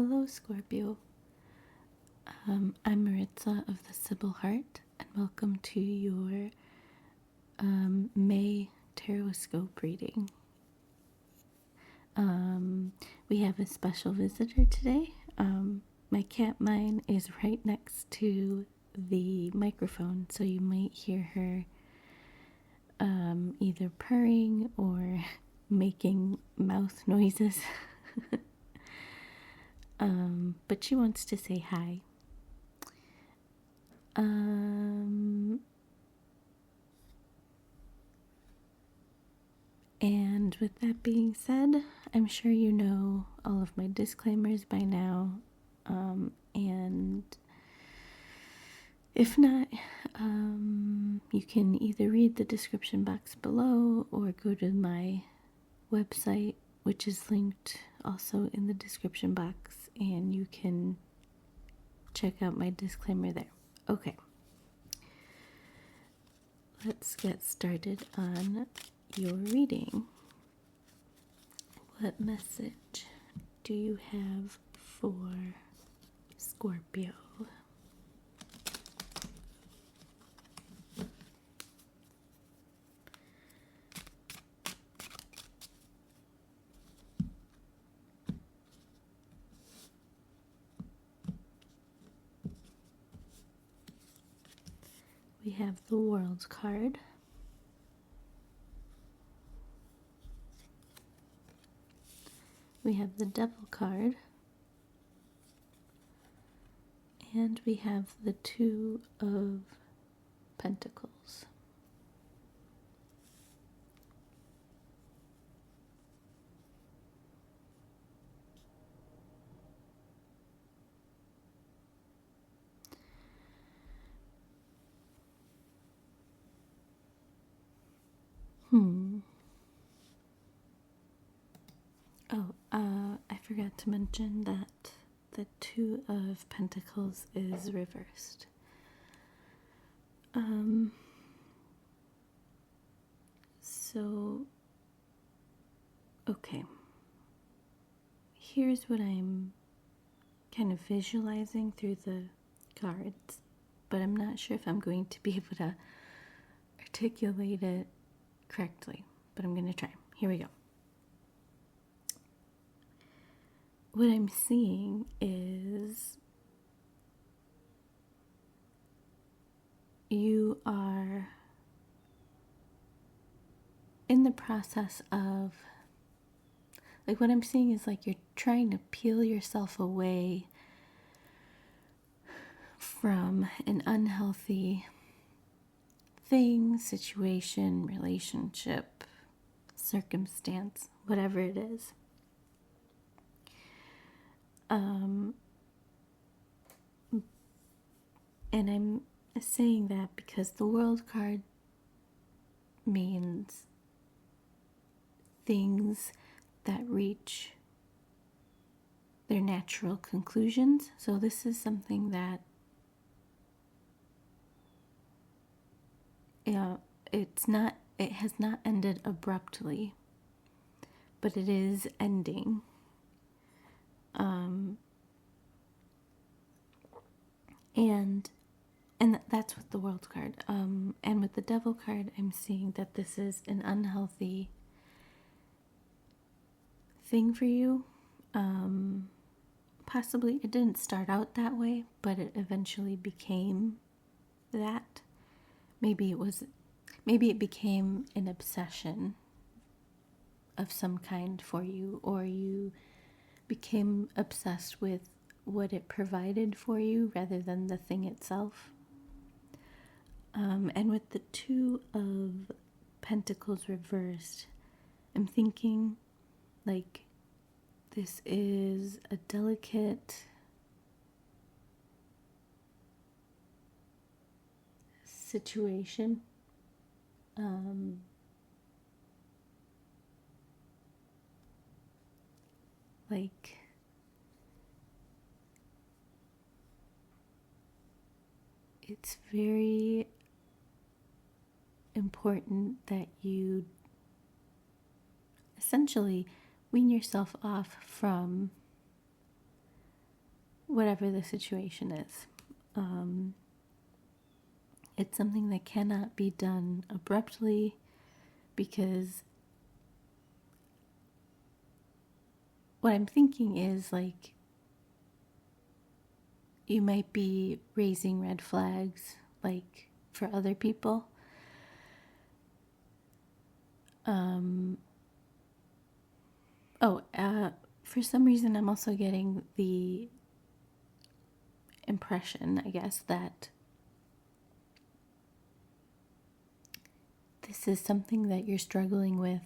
Hello, Scorpio. I'm Maritza of the Sibyl Heart, and welcome to your May Taroscope reading. We have a special visitor today. My cat Mine is right next to the microphone, so you might hear her either purring or making mouth noises. But she wants to say hi. And with that being said, I'm sure you know all of my disclaimers by now. And if not, you can either read the description box below or go to my website, which is linked also in the description box, and you can check out my disclaimer there. Okay. Let's get started on your reading. What message do you have for Scorpio? We have the World card. We have the Devil card. And we have the Two of Pentacles. I forgot to mention that the Two of Pentacles is reversed. Okay. Here's what I'm kind of visualizing through the cards, but I'm not sure if I'm going to be able to articulate it correctly, but I'm going to try. Here we go. What I'm seeing is you are in the process of, like, what I'm seeing is like you're trying to peel yourself away from an unhealthy thing, situation, relationship, circumstance, whatever it is. And I'm saying that because the World card means things that reach their natural conclusions. So this is something that it has not ended abruptly, but it is ending. And that's with the World card. And with the Devil card, I'm seeing that this is an unhealthy thing for you. Possibly it didn't start out that way, but it eventually became that. Maybe it became an obsession of some kind for you, or you became obsessed with what it provided for you rather than the thing itself. And with the Two of Pentacles reversed, I'm thinking like this is a delicate situation. Like it's very important that you essentially wean yourself off from whatever the situation is. It's something that cannot be done abruptly, because what I'm thinking is, like, you might be raising red flags, like, for other people. For some reason, I'm also getting the impression, I guess, that this is something that you're struggling with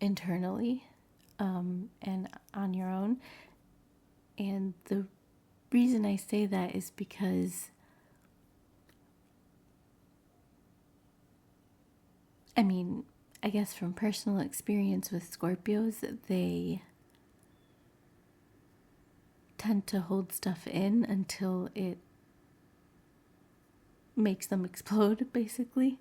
internally, and on your own. And the reason I say that is because, I mean, I guess from personal experience with Scorpios, they tend to hold stuff in until it makes them explode, basically.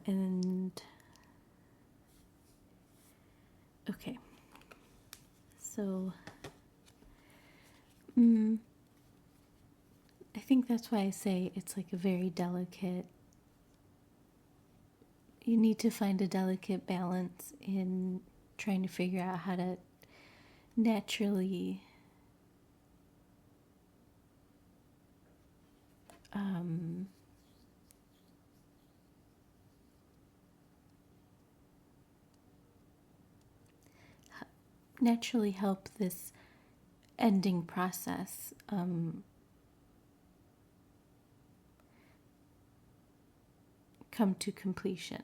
And okay, so I think that's why I say it's like a very delicate, you need to find a delicate balance in trying to figure out how to naturally help this ending process come to completion.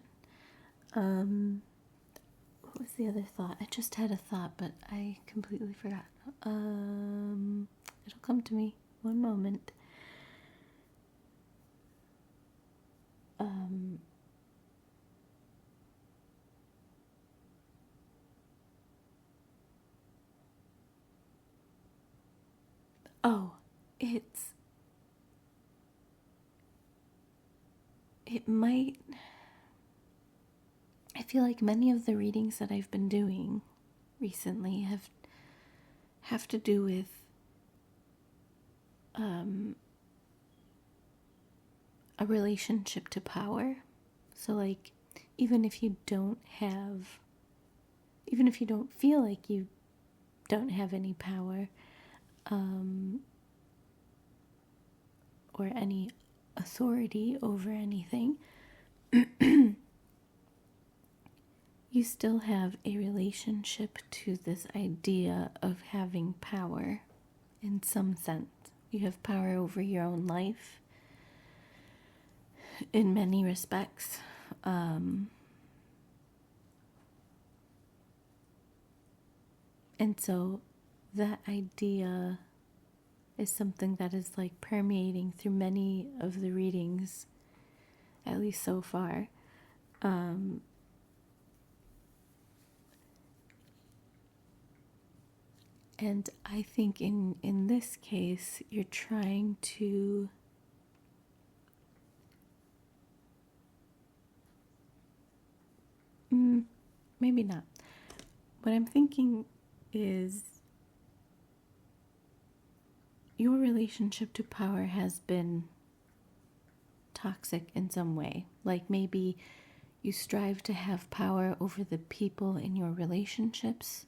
What was the other thought? I just had a thought, but I completely forgot. It'll come to me. One moment. It might, I feel like many of the readings that I've been doing recently have to do with a relationship to power. So, like, even if you don't feel like you don't have any power, or any authority over anything, you still have a relationship to this idea of having power in some sense. You have power over your own life in many respects. And so that idea is something that is like permeating through many of the readings, at least so far. And I think in this case, you're trying to maybe not. What I'm thinking is your relationship to power has been toxic in some way. Like, maybe you strive to have power over the people in your relationships,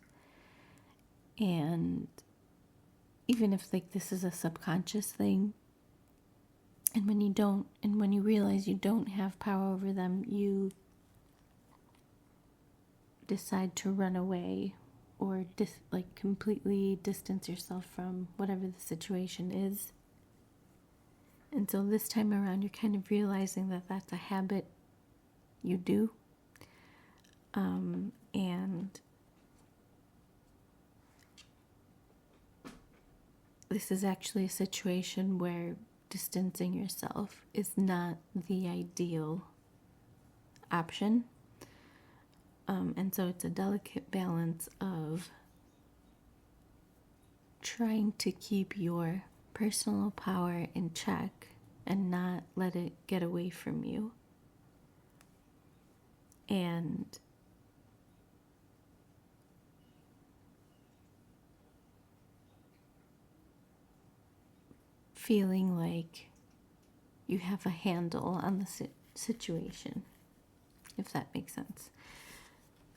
and even if, like, this is a subconscious thing, and when you realize you don't have power over them, you decide to run away or completely distance yourself from whatever the situation is. And so this time around, you're kind of realizing that that's a habit you do. And this is actually a situation where distancing yourself is not the ideal option. And so it's a delicate balance of trying to keep your personal power in check and not let it get away from you. and feeling like you have a handle on the situation, if that makes sense.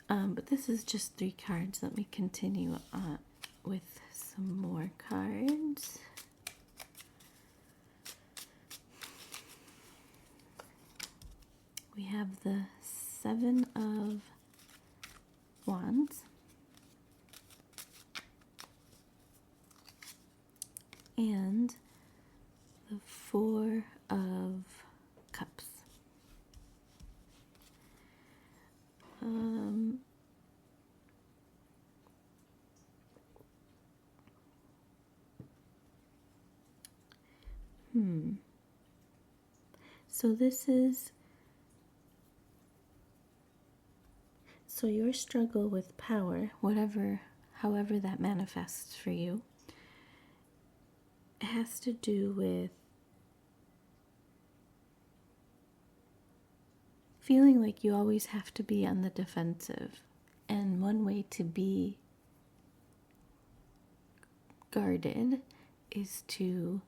But this is just 3 cards. Let me continue on with some more cards. We have the 7 of Wands and the 4 of Cups. So this is, so your struggle with power, however that manifests for you, has to do with feeling like you always have to be on the defensive. And one way to be guarded is to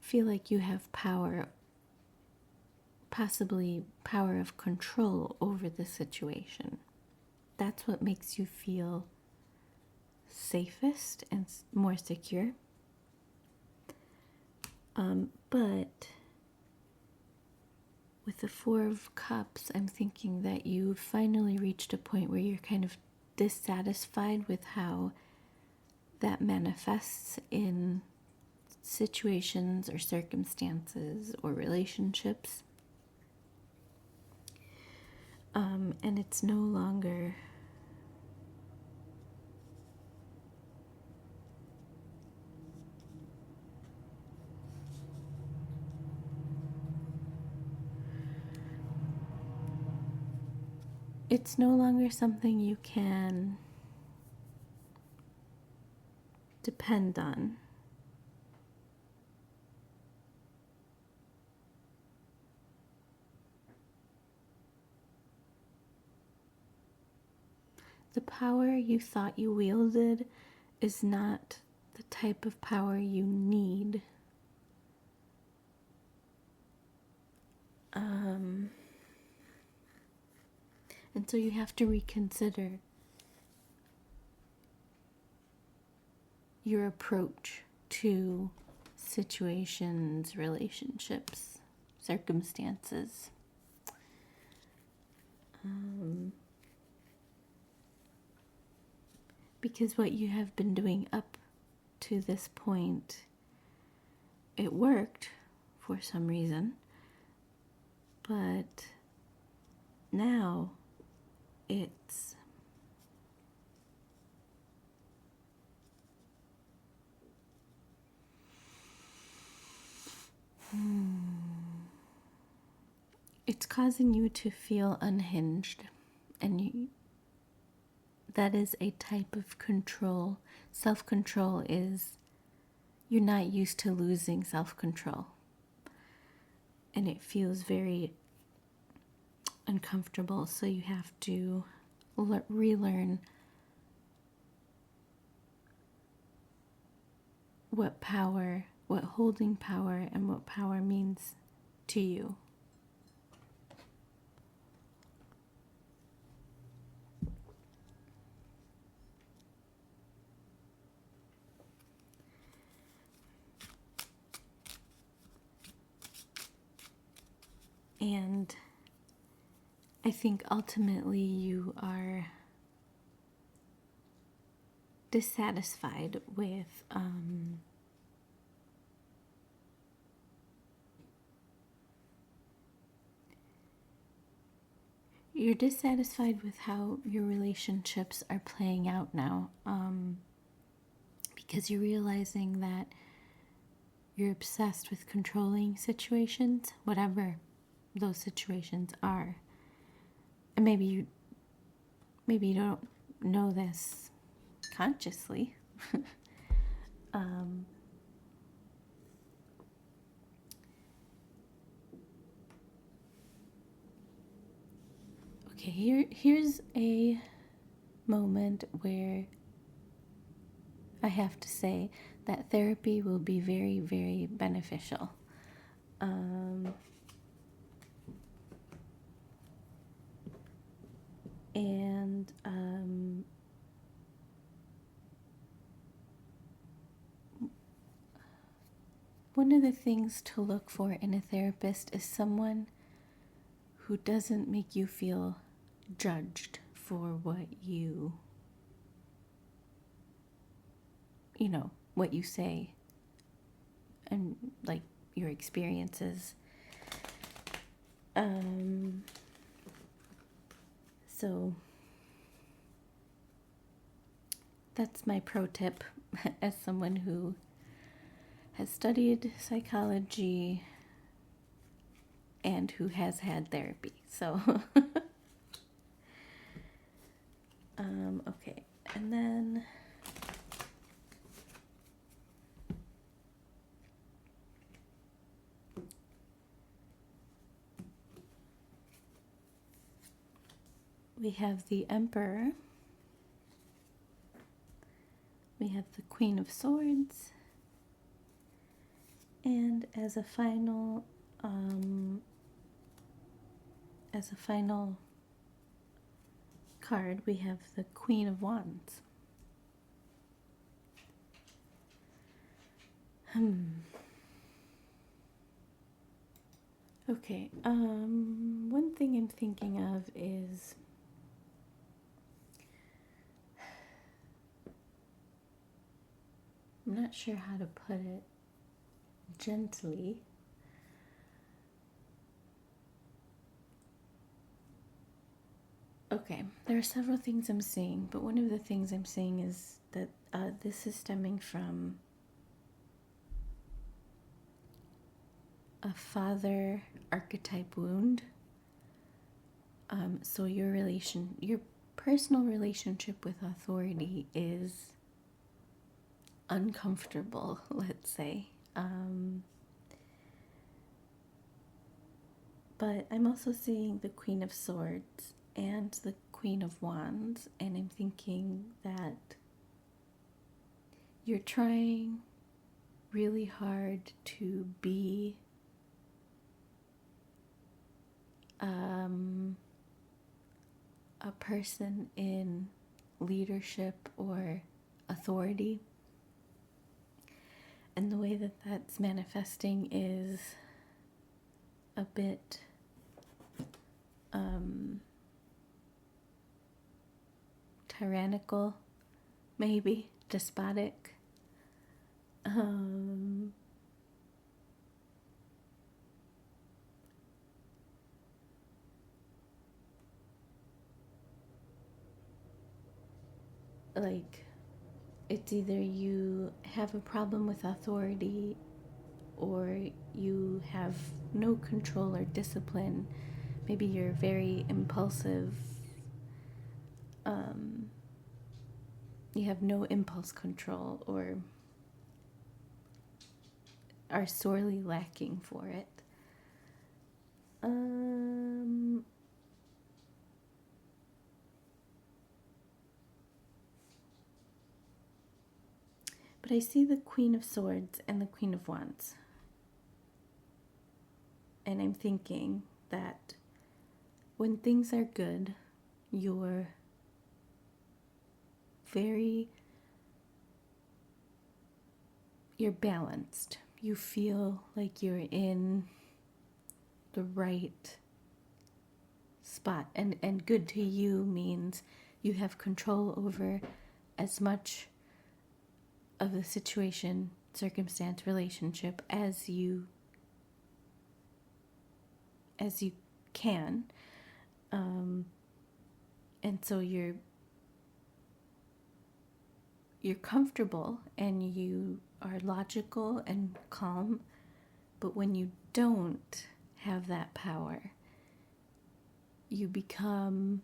feel like you have power, possibly power of control over the situation. That's what makes you feel safest and more secure. But with the 4 of Cups, I'm thinking that you finally reached a point where you're kind of dissatisfied with how that manifests in situations or circumstances or relationships. And it's no longer something you can depend on. The power you thought you wielded is not the type of power you need. And so you have to reconsider your approach to situations, relationships, circumstances. Because what you have been doing up to this point, it worked for some reason, but now it's causing you to feel unhinged, and that is a type of control. Self-control is, you're not used to losing self-control, and it feels very uncomfortable, so you have to relearn what holding power and what power means to you. And I think ultimately you are dissatisfied with you're dissatisfied with how your relationships are playing out now, because you're realizing that you're obsessed with controlling situations, whatever those situations are. And maybe you don't know this consciously. Okay, here's a moment where I have to say that therapy will be very, very beneficial. And one of the things to look for in a therapist is someone who doesn't make you feel judged for what what you say and like your experiences. So that's my pro tip as someone who has studied psychology and who has had therapy. So, okay. And then we have the Emperor. We have the Queen of Swords. And as a final card, we have the Queen of Wands. Okay, one thing I'm thinking of is I'm not sure how to put it gently. Okay, there are several things I'm seeing, but one of the things I'm seeing is that this is stemming from a father archetype wound. So your personal relationship with authority is uncomfortable, let's say. But I'm also seeing the Queen of Swords and the Queen of Wands, and I'm thinking that you're trying really hard to be a person in leadership or authority. And the way that that's manifesting is a bit tyrannical, maybe despotic. Like, it's either you have a problem with authority or you have no control or discipline. Maybe you're very impulsive. You have no impulse control or are sorely lacking for it. But I see the Queen of Swords and the Queen of Wands. And I'm thinking that when things are good, you're balanced. You feel like you're in the right spot. And good to you means you have control over as much of the situation, circumstance, relationship as you can. And so you're comfortable and you are logical and calm, but when you don't have that power, you begin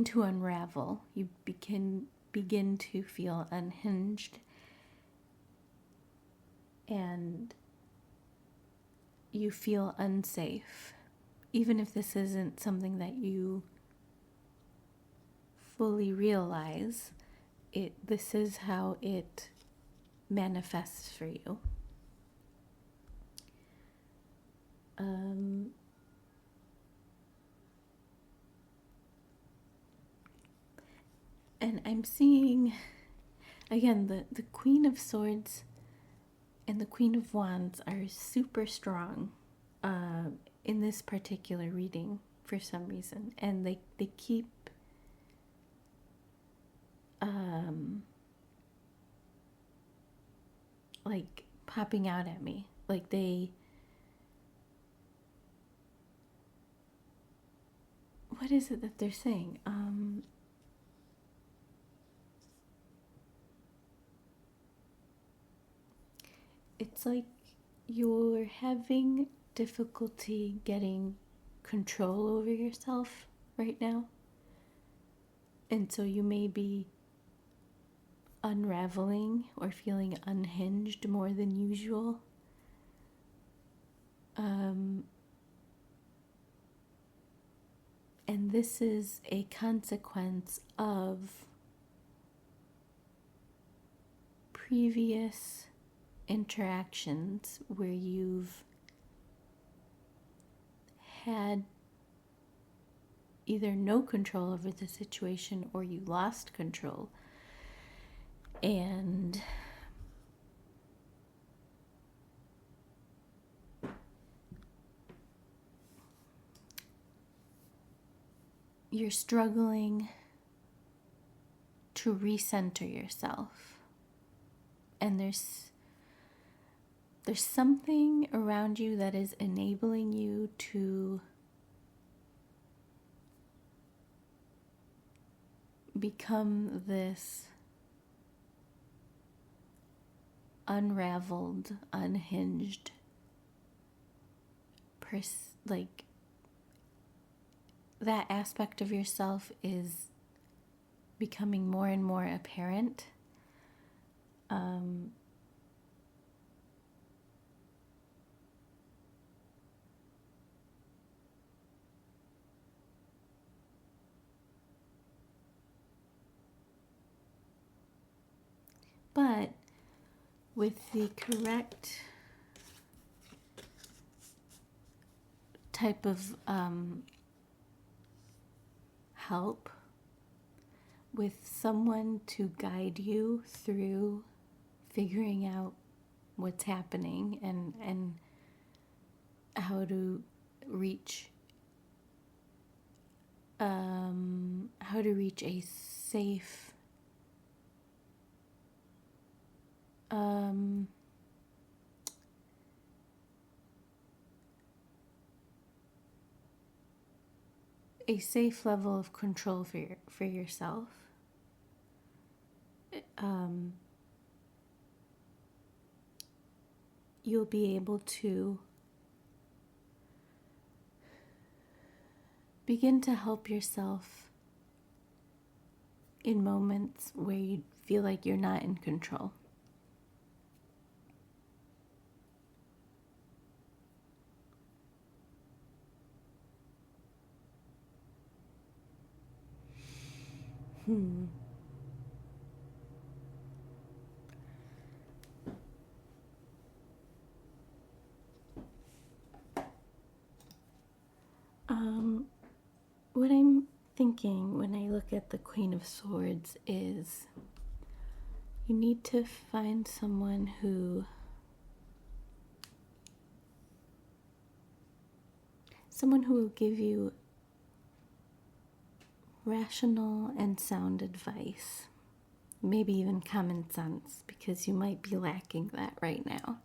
to unravel. You begin to feel unhinged, and you feel unsafe even if this isn't something that you fully realize, this is how it manifests for you. And I'm seeing, again, the Queen of Swords and the Queen of Wands are super strong in this particular reading for some reason. And they keep like popping out at me. Like what is it that they're saying? It's like you're having difficulty getting control over yourself right now. And so you may be unraveling or feeling unhinged more than usual. And this is a consequence of previous interactions where you've had either no control over the situation or you lost control. And you're struggling to recenter yourself. And there's something around you that is enabling you to become this unraveled, unhinged like that aspect of yourself is becoming more and more apparent. But with the correct type of help, with someone to guide you through figuring out what's happening and how to reach a safe level of control for yourself. You'll be able to begin to help yourself in moments where you feel like you're not in control. What I'm thinking when I look at the Queen of Swords is you need to find someone who will give you rational and sound advice, maybe even common sense, because you might be lacking that right now.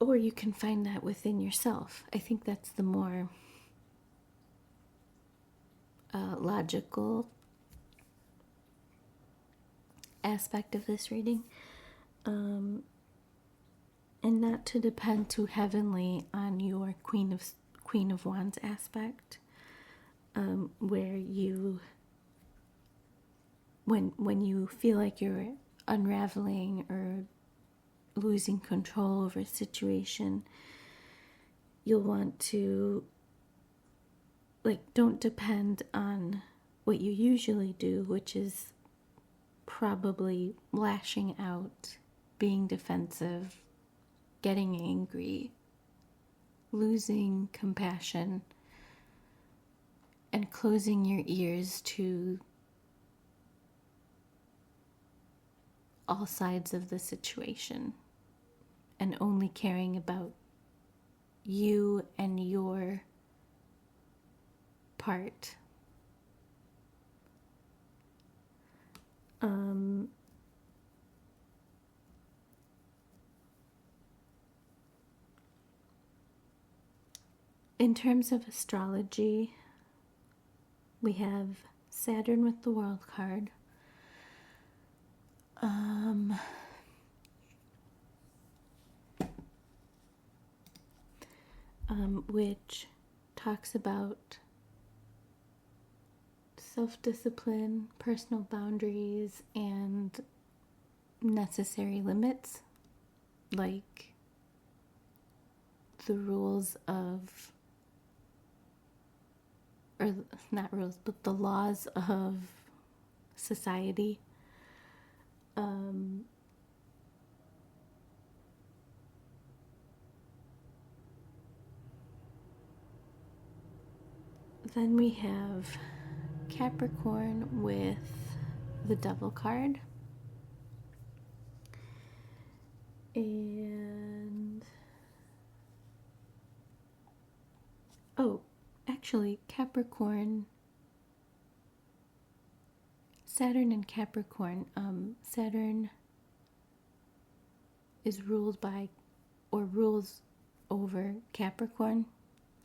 Or you can find that within yourself. I think that's the more logical aspect of this reading. And not to depend too heavily on your Queen of Wands aspect, where you, when you feel like you're unraveling or losing control over a situation, you'll want to, don't depend on what you usually do, which is probably lashing out, being defensive, getting angry, losing compassion, and closing your ears to all sides of the situation, and only caring about you and your part. In terms of astrology, we have Saturn with the World card. Which talks about self-discipline, personal boundaries, and necessary limits, like the rules of, or not rules, but the laws of society. Then we have Capricorn with the Devil card. And actually Capricorn, Saturn and Capricorn, Saturn is ruled by, or rules over, Capricorn.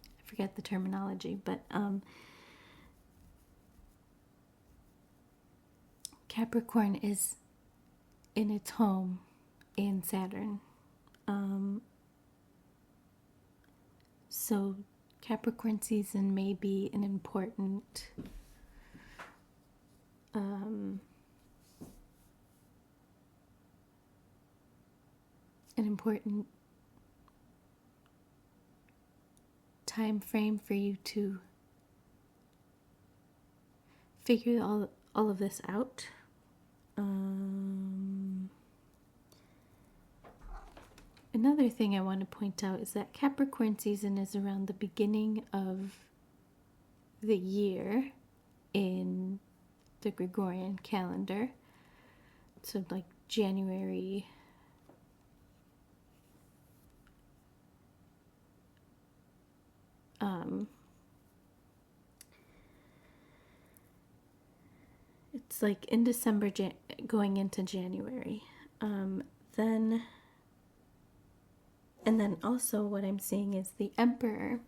I forget the terminology, but Capricorn is in its home in Saturn. So Capricorn season may be an important time frame for you to figure all of this out. Another thing I want to point out is that Capricorn season is around the beginning of the year in the Gregorian calendar. So like January it's like in December going into January. Then also what I'm seeing is the Emperor,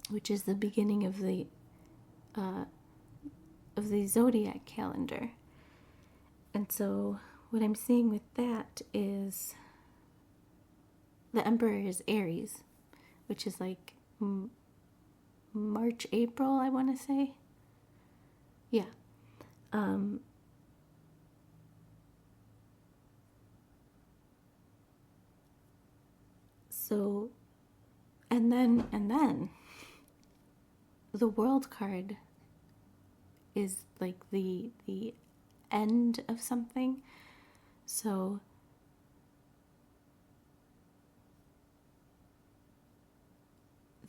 which is the beginning of the zodiac calendar. And so what I'm seeing with that is the Emperor is Aries, which is like March, April, I want to say. Yeah. So, and then the World card is like the end of something. So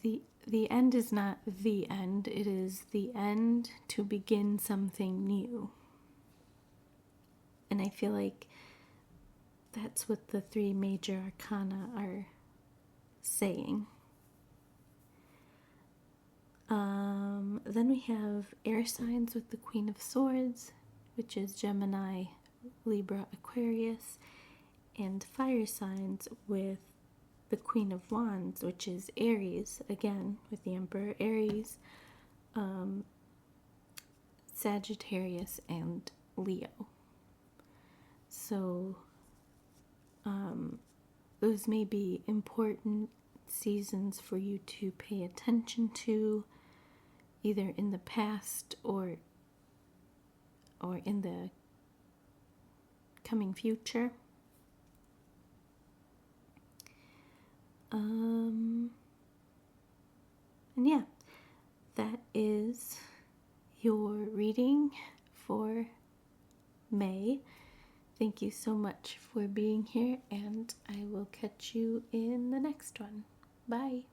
the end is not the end, it is the end to begin something new. And I feel like that's what the three major arcana are saying. Then we have air signs with the Queen of Swords, which is Gemini, Libra, Aquarius, and fire signs with the Queen of Wands, which is Aries, again with the Emperor, Aries, Sagittarius, and Leo. So those may be important seasons for you to pay attention to, either in the past or in the upcoming future. And yeah, that is your reading for May. Thank you so much for being here, and I will catch you in the next one. Bye.